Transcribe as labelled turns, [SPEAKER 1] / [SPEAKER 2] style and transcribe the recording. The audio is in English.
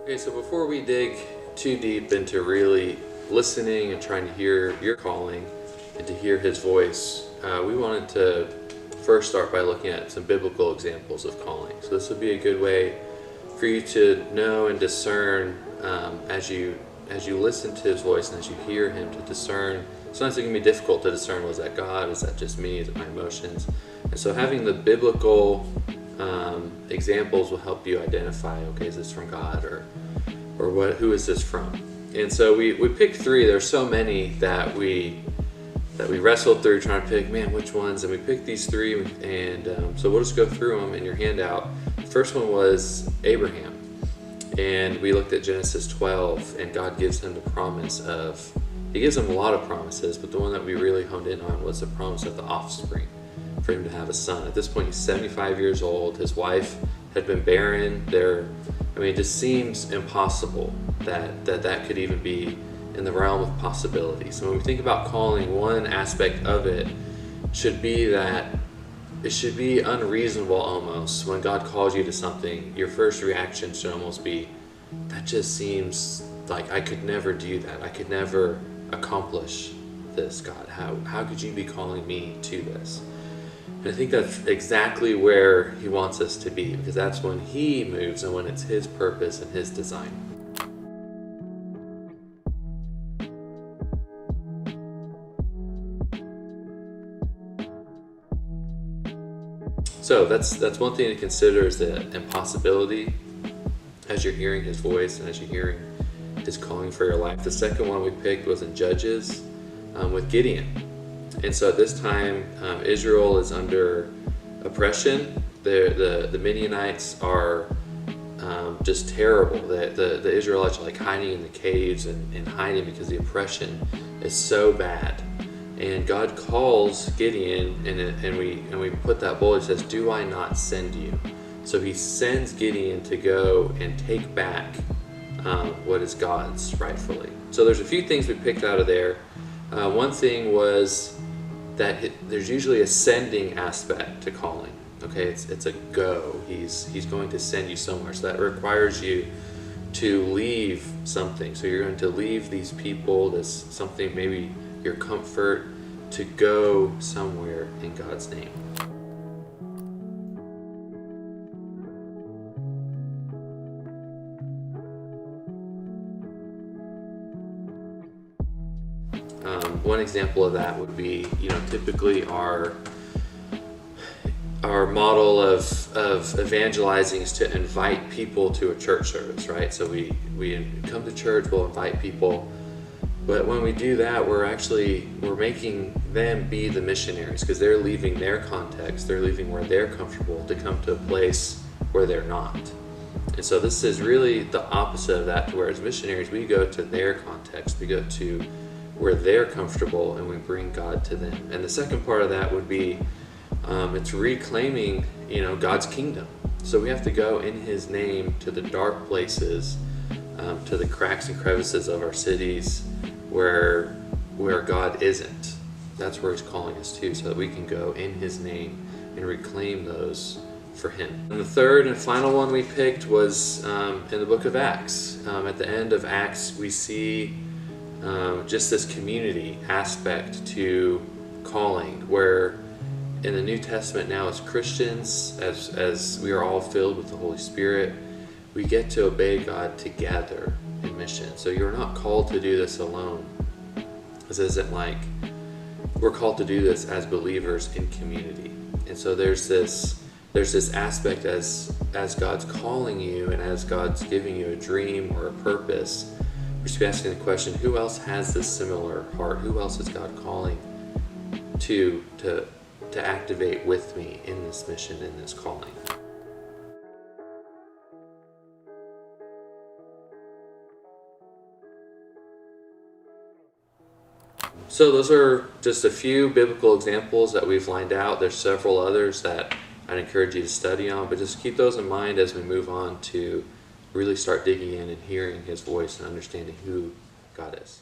[SPEAKER 1] Okay, so before we dig too deep into really listening and trying to hear your calling and to hear His voice, we wanted to first start by looking at some biblical examples of calling. So this would be a good way for you to know and discern as you listen to His voice and as you hear Him, to discern. Sometimes it can be difficult to discern, was that God, is that just me, is it my emotions? And so having the biblical examples will help you identify, okay, is this from God or who is this from? And so we picked three. There's so many that we wrestled through trying to pick, which ones? And we picked these three, and so we'll just go through them in your handout. The first one was Abraham, and we looked at Genesis 12, and God gives him the promise of, He gives him a lot of promises, but the one that we really honed in on was the promise of the offspring, for him to have a son. At this point, he's 75 years old. His wife had been barren. It just seems impossible that could even be in the realm of possibility. So when we think about calling, one aspect of it should be that it should be unreasonable almost. When God calls you to something, your first reaction should almost be, that just seems like I could never do that. I could never accomplish this, God. How could you be calling me to this? And I think that's exactly where He wants us to be, because that's when He moves and when it's His purpose and His design. So that's one thing to consider, is the impossibility as you're hearing His voice and as you're hearing His calling for your life. The second one we picked was in Judges with Gideon. And so at this time, Israel is under oppression. The Midianites are just terrible. The Israelites are like hiding in the caves and hiding because the oppression is so bad. And God calls Gideon, and we put that bold. He says, "Do I not send you?" So He sends Gideon to go and take back what is God's rightfully. So there's a few things we picked out of there. One thing was that there's usually a sending aspect to calling. Okay, it's a go. He's going to send you somewhere. So that requires you to leave something. So you're going to leave these people, this something, maybe your comfort, to go somewhere in God's name. One example of that would be, typically our model of evangelizing is to invite people to a church service, right? So we come to church, we'll invite people, but when we do that, we're making them be the missionaries, because they're leaving their context, they're leaving where they're comfortable to come to a place where they're not. And so this is really the opposite of that, to where as missionaries, we go to their context, we go to where they're comfortable, and we bring God to them. And the second part of that would be, it's reclaiming, God's kingdom. So we have to go in His name to the dark places, to the cracks and crevices of our cities where God isn't. That's where He's calling us to, so that we can go in His name and reclaim those for Him. And the third and final one we picked was in the book of Acts. At the end of Acts, we see just this community aspect to calling, where in the New Testament now, as Christians, as we are all filled with the Holy Spirit, we get to obey God together in mission. So you're not called to do this alone. This isn't like, we're called to do this as believers in community. And so there's this aspect as God's calling you, and as God's giving you a dream or a purpose, we should be asking the question, who else has this similar heart? Who else is God calling to activate with me in this mission, in this calling? So those are just a few biblical examples that we've lined out. There's several others that I'd encourage you to study on, but just keep those in mind as we move on to really start digging in and hearing His voice and understanding who God is.